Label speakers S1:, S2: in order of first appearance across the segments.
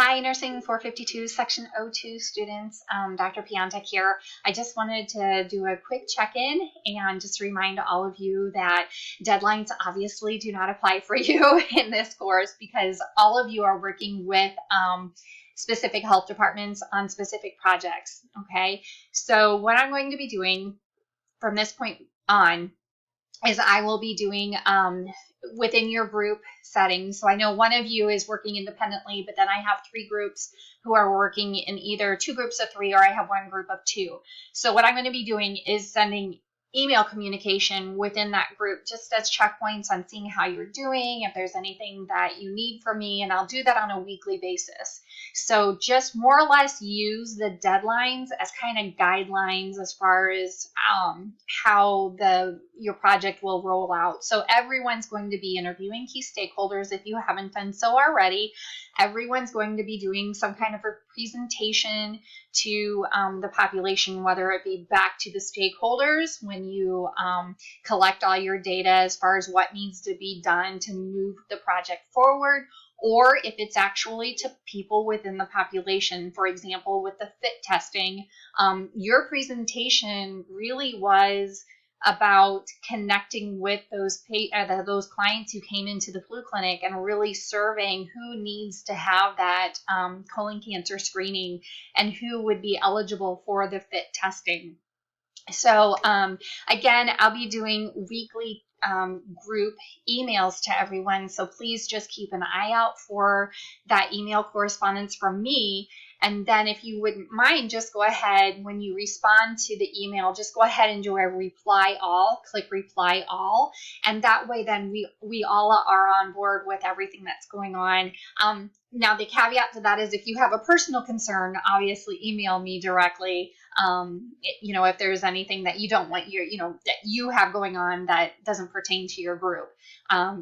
S1: Hi, Nursing 452, Section O2 students. Dr. Piantek here. I just wanted to do a quick check-in and just remind all of you that deadlines obviously do not apply for you in this course because all of you are working with specific health departments on specific projects, okay? So what I'm going to be doing from this point on is I will be doing within your group settings. So I know one of you is working independently, but then I have three groups who are working in either two groups of three or I have one group of two. So what I'm going to be doing is sending email communication within that group just as checkpoints on seeing how you're doing, if there's anything that you need from me, and I'll do that on a weekly basis. So just more or less use the deadlines as kind of guidelines as far as how your project will roll out. So everyone's going to be interviewing key stakeholders if you haven't done so already. Everyone's going to be doing some kind of a presentation to the population, whether it be back to the stakeholders when you collect all your data as far as what needs to be done to move the project forward, or if it's actually to people within the population. For example, with the fit testing, your presentation really was about connecting with those clients who came into the flu clinic and really surveying who needs to have that colon cancer screening and who would be eligible for the fit testing. So again, I'll be doing weekly group emails to everyone. So please just keep an eye out for that email correspondence from me. And then if you wouldn't mind, just go ahead when you respond to the email, just go ahead and do a reply all, click reply all. And that way then we all are on board with everything that's going on. Now the caveat to that is if you have a personal concern, obviously email me directly. If there's anything that you don't want that you have going on that doesn't pertain to your group,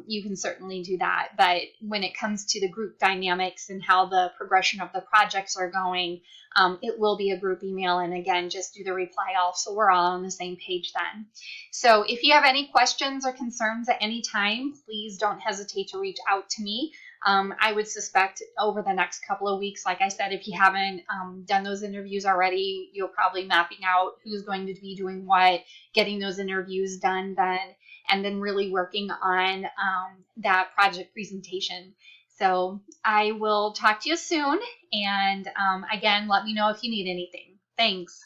S1: you can certainly do that. But when it comes to the group dynamics and how the progression of the projects are going, it will be a group email. And again, just do the reply all so we're all on the same page then. So if you have any questions or concerns at any time, please don't hesitate to reach out to me. I would suspect over the next couple of weeks, like I said, if you haven't done those interviews already, you're probably mapping out who's going to be doing what, getting those interviews done then, and then really working on that project presentation. So I will talk to you soon. And again, let me know if you need anything. Thanks.